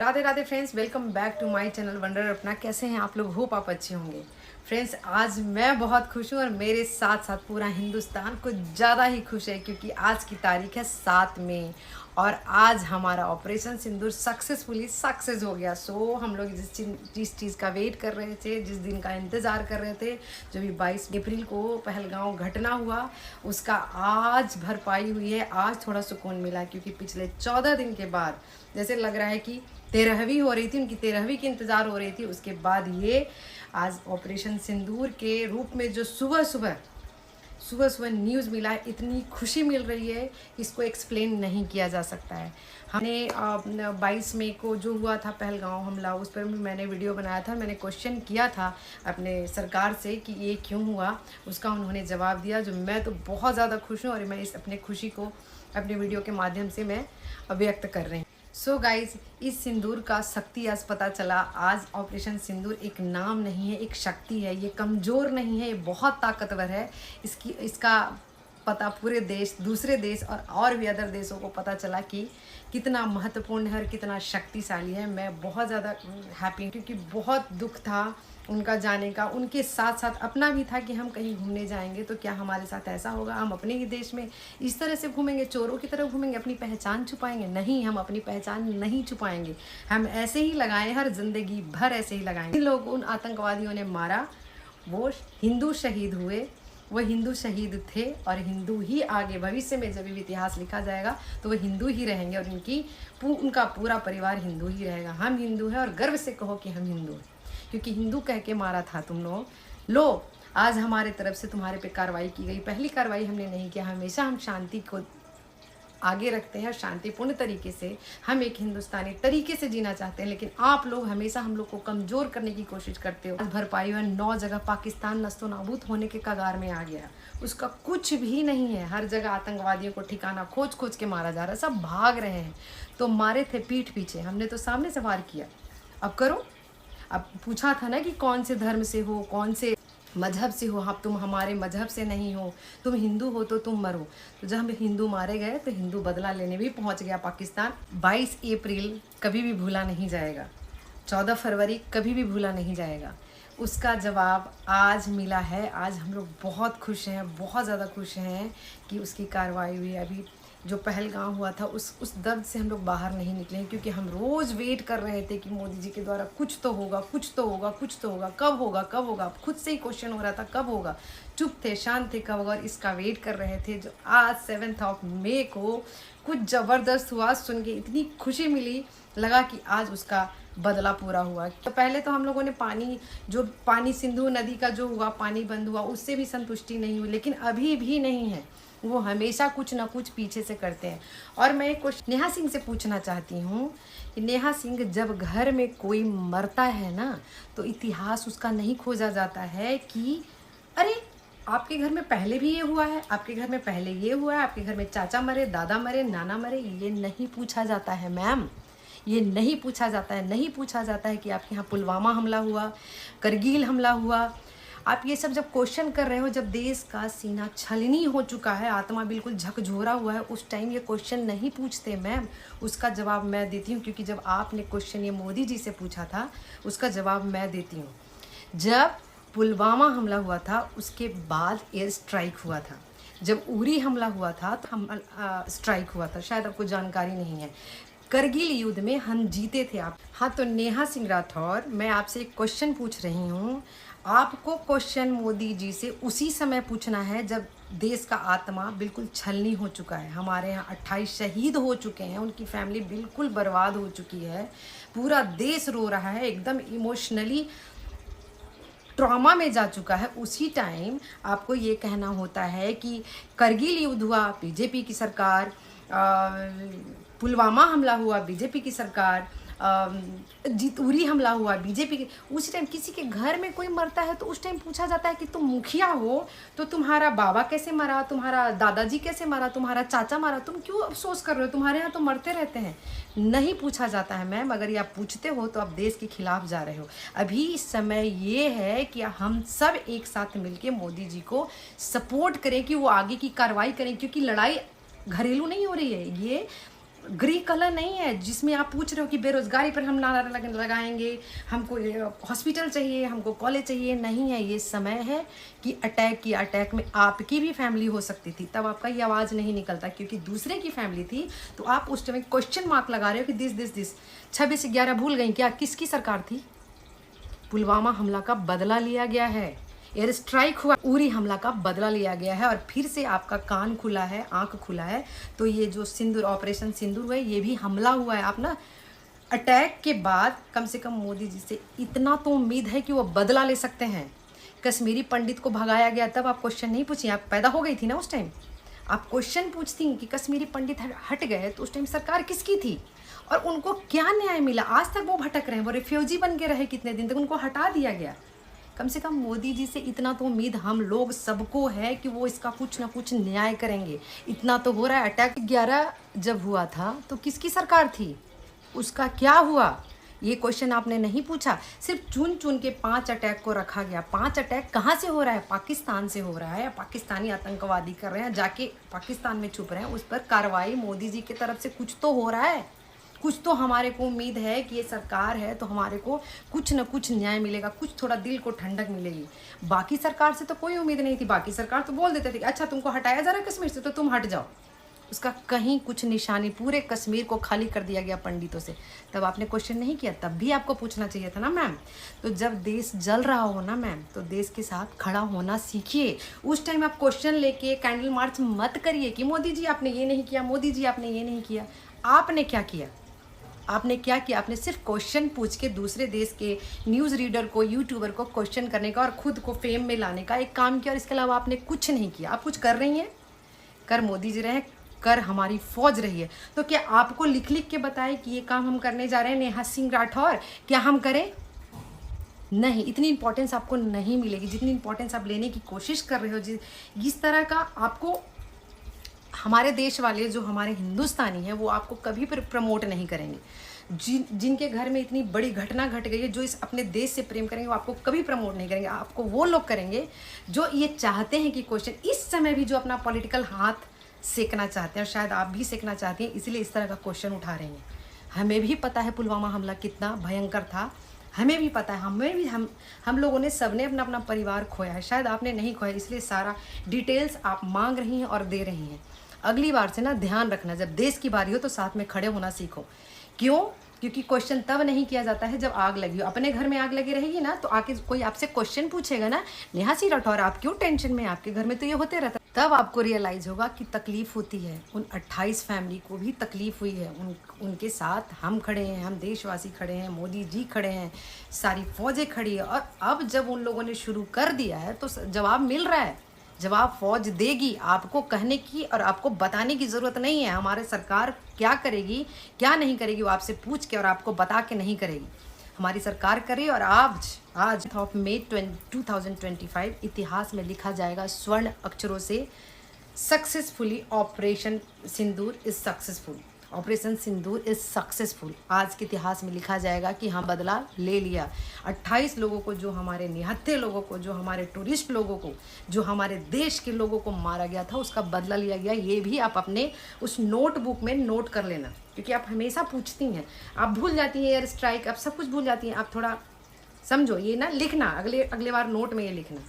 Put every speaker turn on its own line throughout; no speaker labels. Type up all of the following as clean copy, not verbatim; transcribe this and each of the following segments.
Radhe Radhe friends, welcome back to my channel wonder अपना। कैसे हैं आप लोग? होप आप अच्छे होंगे। फ्रेंड्स, आज मैं बहुत खुश हूँ और मेरे साथ साथ पूरा हिंदुस्तान कुछ ज़्यादा ही खुश है क्योंकि आज की तारीख है 7 मई और आज हमारा ऑपरेशन सिंदूर सक्सेसफुली सक्सेस हो गया। सो हम लोग जिस चीज़ का वेट कर रहे थे, जिस दिन का इंतज़ार कर रहे थे, जो भी 22 अप्रैल को पहलगांव घटना हुआ, उसका आज भरपाई हुई है। आज थोड़ा सुकून मिला क्योंकि पिछले 14 दिन के बाद जैसे लग रहा है कि 13वीं हो रही थी, उनकी 13वीं की इंतज़ार हो रही थी। उसके बाद ये आज ऑपरेशन सिंदूर के रूप में जो सुबह सुबह न्यूज़ मिला है, इतनी खुशी मिल रही है, इसको एक्सप्लेन नहीं किया जा सकता है। हमने 22 मई को जो हुआ था पहलगांव हमला, उस पर भी मैंने वीडियो बनाया था। मैंने क्वेश्चन किया था अपने सरकार से कि ये क्यों हुआ, उसका उन्होंने जवाब दिया, जो मैं तो बहुत ज़्यादा खुश हूँ और मैं इस अपने खुशी को अपने वीडियो के माध्यम से मैं व्यक्त कर रही हूँ। सो गाइज, इस सिंदूर का शक्ति आज पता चला। आज ऑपरेशन सिंदूर एक नाम नहीं है, एक शक्ति है। ये कमज़ोर नहीं है, ये बहुत ताकतवर है। इसका पता पूरे देश, दूसरे देश और भी अदर देशों को पता चला कि कितना महत्वपूर्ण है और कितना शक्तिशाली है। मैं बहुत ज़्यादा हैप्पी हूँ क्योंकि बहुत दुख था उनका जाने का। उनके साथ साथ अपना भी था कि हम कहीं घूमने जाएंगे तो क्या हमारे साथ ऐसा होगा, हम अपने ही देश में इस तरह से घूमेंगे, चोरों की तरह घूमेंगे, अपनी पहचान छुपाएंगे? नहीं, हम अपनी पहचान नहीं छुपाएंगे। हम ऐसे ही लगाए, हर जिंदगी भर ऐसे ही लगाएंगे। जिन लोग उन आतंकवादियों ने मारा वो हिंदू शहीद हुए, वो हिंदू शहीद थे और हिंदू ही आगे भविष्य में जब भी इतिहास लिखा जाएगा तो वो हिंदू ही रहेंगे और उनका पूरा परिवार हिंदू ही रहेगा। हम हिंदू हैं और गर्व से कहो कि हम हिंदू हैं, क्योंकि हिंदू कह के मारा था तुम लोग। लो, आज हमारे तरफ से तुम्हारे पे कार्रवाई की गई। पहली कार्रवाई हमने नहीं किया। हमेशा हम शांति को आगे रखते हैं, शांतिपूर्ण तरीके से हम एक हिंदुस्तानी तरीके से जीना चाहते हैं, लेकिन आप लोग हमेशा हम लोग को कमज़ोर करने की कोशिश करते हो। भरपाई हुआ 9 जगह पाकिस्तान नस्तो नाबूद होने के कगार में आ गया, उसका कुछ भी नहीं है। हर जगह आतंकवादियों को ठिकाना खोज खोज के मारा जा रहा है, सब भाग रहे हैं। तो मारे थे पीठ पीछे, हमने तो सामने से वार किया। अब करो। अब पूछा था ना कि कौन से धर्म से हो, कौन से मजहब से हो। अब तुम हमारे मजहब से नहीं हो, तुम हिंदू हो तो तुम मरो। तो जब हम हिंदू मारे गए तो हिंदू बदला लेने भी पहुंच गया पाकिस्तान। 22 अप्रैल कभी भी भूला नहीं जाएगा, 14 फरवरी कभी भी भूला नहीं जाएगा। उसका जवाब आज मिला है। आज हम लोग बहुत खुश हैं, बहुत ज़्यादा खुश हैं कि उसकी कार्रवाई हुई। अभी जो पहलगाम हुआ था उस दर्द से हम लोग बाहर नहीं निकले हैं, क्योंकि हम रोज़ वेट कर रहे थे कि मोदी जी के द्वारा कुछ तो होगा, कुछ तो होगा, कुछ तो होगा, कब होगा, कब होगा। खुद से ही क्वेश्चन हो रहा था कब होगा। चुप थे, शांत थे, कब होगा, और इसका वेट कर रहे थे। जो आज 7 मई को कुछ ज़बरदस्त हुआ, सुन के इतनी खुशी मिली, लगा कि आज उसका बदला पूरा हुआ। तो पहले तो हम लोगों ने पानी सिंधु नदी का जो हुआ, पानी बंद हुआ, उससे भी संतुष्टि नहीं हुई, लेकिन अभी भी नहीं है। वो हमेशा कुछ ना कुछ पीछे से करते हैं। और मैं एक क्वेश्चन नेहा सिंह से पूछना चाहती हूँ कि नेहा सिंह, जब घर में कोई मरता है ना तो इतिहास उसका नहीं खोजा जाता है कि अरे आपके घर में पहले भी ये हुआ है, आपके घर में पहले ये हुआ है, आपके घर में चाचा मरे, दादा मरे, नाना मरे। ये नहीं पूछा जाता है मैम, ये नहीं पूछा जाता है। नहीं पूछा जाता है कि आपके यहाँ पुलवामा हमला हुआ, करगिल हमला हुआ। आप ये सब जब क्वेश्चन कर रहे हो, जब देश का सीना छलनी हो चुका है, आत्मा बिल्कुल झकझोरा हुआ है, उस टाइम ये क्वेश्चन नहीं पूछते मैम। उसका जवाब मैं देती हूँ, क्योंकि जब आपने क्वेश्चन ये मोदी जी से पूछा था, उसका जवाब मैं देती हूँ। जब पुलवामा हमला हुआ था उसके बाद एयर स्ट्राइक हुआ था। जब उरी हमला हुआ था तो स्ट्राइक हुआ था, शायद आपको जानकारी नहीं है। करगिल युद्ध में हम जीते थे आप। हाँ, तो नेहा सिंह राठौर, मैं आपसे एक क्वेश्चन पूछ रही हूँ। आपको क्वेश्चन मोदी जी से उसी समय पूछना है जब देश का आत्मा बिल्कुल छलनी हो चुका है। हमारे यहाँ 28 शहीद हो चुके हैं, उनकी फैमिली बिल्कुल बर्बाद हो चुकी है, पूरा देश रो रहा है, एकदम इमोशनली ट्रॉमा में जा चुका है। उसी टाइम आपको ये कहना होता है कि करगिल युद्ध हुआ, बीजेपी की सरकार, पुलवामा हमला हुआ, बीजेपी की सरकार, उरी हमला हुआ, बीजेपी के। उसी टाइम किसी के घर में कोई मरता है तो उस टाइम पूछा जाता है कि तुम मुखिया हो तो तुम्हारा बाबा कैसे मरा, तुम्हारा दादाजी कैसे मरा, तुम्हारा चाचा मरा, तुम क्यों अफसोस कर रहे हो, तुम्हारे यहाँ तो मरते रहते हैं। नहीं पूछा जाता है मैम। अगर ये आप पूछते हो तो आप देश के खिलाफ जा रहे हो। अभी समय ये है कि हम सब एक साथ मिलके मोदी जी को सपोर्ट करें कि वो आगे की कार्रवाई करें, क्योंकि लड़ाई घरेलू नहीं हो रही है, ये ग्रे कलर नहीं है जिसमें आप पूछ रहे हो कि बेरोजगारी पर हम नारा लगाएंगे, हमको हॉस्पिटल चाहिए, हमको कॉलेज चाहिए। नहीं है, ये समय है कि अटैक किया। अटैक में आपकी भी फैमिली हो सकती थी, तब आपका ये आवाज़ नहीं निकलता क्योंकि दूसरे की फैमिली थी। तो आप उस टाइम क्वेश्चन मार्क लगा रहे हो कि दिस 26/11 भूल गई क्या? किसकी सरकार थी? पुलवामा हमला का बदला लिया गया है, एयर स्ट्राइक हुआ, उरी हमला का बदला लिया गया है। और फिर से आपका कान खुला है, आंख खुला है। तो ये जो सिंदूर, ऑपरेशन सिंदूर है, ये भी हमला हुआ है। आप ना अटैक के बाद कम से कम मोदी जी से इतना तो उम्मीद है कि वो बदला ले सकते हैं। कश्मीरी पंडित को भगाया गया, तब आप क्वेश्चन नहीं पूछी, आप पैदा हो गई थी ना उस टाइम। आप क्वेश्चन पूछती कि कश्मीरी पंडित हट गए तो उस टाइम सरकार किसकी थी और उनको क्या न्याय मिला? आज तक वो भटक रहे हैं, वो रिफ्यूजी बन के रहे कितने दिन तक, उनको हटा दिया गया। कम से कम मोदी जी से इतना तो उम्मीद हम लोग सबको है कि वो इसका कुछ ना कुछ न्याय करेंगे। इतना तो हो रहा है। अटैक 11 जब हुआ था तो किसकी सरकार थी, उसका क्या हुआ, ये क्वेश्चन आपने नहीं पूछा। सिर्फ चुन चुन के 5 अटैक को रखा गया। 5 अटैक कहाँ से हो रहा है? पाकिस्तान से हो रहा है। पाकिस्तानी आतंकवादी कर रहे हैं, जाके पाकिस्तान में छुप रहे हैं। उस पर कार्रवाई मोदी जी की तरफ से कुछ तो हो रहा है। कुछ तो हमारे को उम्मीद है कि ये सरकार है तो हमारे को कुछ न कुछ न्याय मिलेगा, कुछ थोड़ा दिल को ठंडक मिलेगी। बाकी सरकार से तो कोई उम्मीद नहीं थी। बाकी सरकार तो बोल देते थे कि अच्छा तुमको हटाया जा रहा है कश्मीर से तो तुम हट जाओ। उसका कहीं कुछ निशानी, पूरे कश्मीर को खाली कर दिया गया पंडितों से। तब आपने क्वेश्चन नहीं किया, तब भी आपको पूछना चाहिए था ना मैम। तो जब देश जल रहा हो ना मैम, तो देश के साथ खड़ा होना सीखिए। उस टाइम आप क्वेश्चन लेके कैंडल मार्च मत करिए कि मोदी जी आपने ये नहीं किया, मोदी जी आपने ये नहीं किया। आपने क्या किया? आपने क्या किया? आपने सिर्फ क्वेश्चन पूछ के दूसरे देश के न्यूज़ रीडर को, यूट्यूबर को क्वेश्चन करने का और खुद को फेम में लाने का एक काम किया और इसके अलावा आपने कुछ नहीं किया। आप कुछ कर रही हैं, कर मोदी जी रहे हैं, कर हमारी फौज रही है। तो क्या आपको लिख लिख के बताए कि ये काम हम करने जा रहे हैं नेहा सिंह राठौर, क्या हम करें? नहीं, इतनी इंपॉर्टेंस आपको नहीं मिलेगी जितनी इंपॉर्टेंस आप लेने की कोशिश कर रहे हो। जिस तरह का आपको हमारे देश वाले, जो हमारे हिंदुस्तानी हैं, वो आपको कभी प्रमोट नहीं करेंगे। जिनके घर में इतनी बड़ी घटना घट गई है, जो इस अपने देश से प्रेम करेंगे, वो आपको कभी प्रमोट नहीं करेंगे। आपको वो लोग करेंगे जो ये चाहते हैं कि क्वेश्चन इस समय भी जो अपना पॉलिटिकल हाथ सेकना चाहते हैं, और शायद आप भी सेकना चाहती हैं, इसलिए इस तरह का क्वेश्चन उठा रहे हैं। हमें भी पता है पुलवामा हमला कितना भयंकर था, हमें भी पता है। हमें भी हम लोगों ने, सबने अपना अपना परिवार खोया है। शायद आपने नहीं खोया, इसलिए सारा डिटेल्स आप मांग रही हैं और दे रही हैं। अगली बार से ना ध्यान रखना, जब देश की बारी हो तो साथ में खड़े होना सीखो। क्यों? क्योंकि क्वेश्चन तब नहीं किया जाता है जब आग लगी हो। अपने घर में आग लगी रहेगी ना, तो आके कोई आपसे क्वेश्चन पूछेगा ना, नेहा सिंह राठौर आप क्यों टेंशन में, आपके घर में तो ये होते रहता। तब आपको रियलाइज होगा कि तकलीफ होती है। उन 28 फैमिली को भी तकलीफ हुई है। उनके साथ हम खड़े हैं, हम देशवासी खड़े हैं, मोदी जी खड़े हैं, सारी फौजें खड़ी है। और अब जब उन लोगों ने शुरू कर दिया है तो जवाब मिल रहा है। जवाब फौज देगी। आपको कहने की और आपको बताने की ज़रूरत नहीं है हमारे सरकार क्या करेगी क्या नहीं करेगी, वो आपसे पूछ के और आपको बता के नहीं करेगी। हमारी सरकार करे। और आज ऑफ मई 2025 इतिहास में लिखा जाएगा स्वर्ण अक्षरों से, successfully operation Sindoor is successful. Operation Sindoor is successful. आज के इतिहास में लिखा जाएगा कि हाँ, बदला ले लिया। 28 लोगों को, जो हमारे निहत्थे लोगों को, जो हमारे टूरिस्ट लोगों को, जो हमारे देश के लोगों को मारा गया था, उसका बदला लिया गया। ये भी आप अपने उस नोटबुक में नोट कर लेना, क्योंकि आप हमेशा पूछती हैं, आप भूल जाती हैं एयर स्ट्राइक, आप सब कुछ भूल जाती हैं। आप थोड़ा समझो, ये ना लिखना, अगले बार नोट में ये लिखना।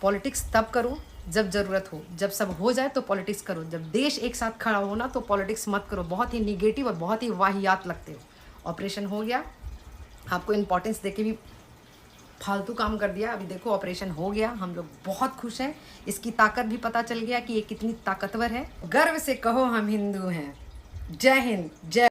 पॉलिटिक्स तब करो जब ज़रूरत हो, जब सब हो जाए तो पॉलिटिक्स करो। जब देश एक साथ खड़ा हो ना, तो पॉलिटिक्स मत करो। बहुत ही निगेटिव और बहुत ही वाहियात लगते हो। ऑपरेशन हो गया, आपको इम्पोर्टेंस देके भी फालतू काम कर दिया। अभी देखो ऑपरेशन हो गया, हम लोग बहुत खुश हैं। इसकी ताकत भी पता चल गया कि ये कितनी ताकतवर है। गर्व से कहो हम हिंदू हैं। जय हिंद, जय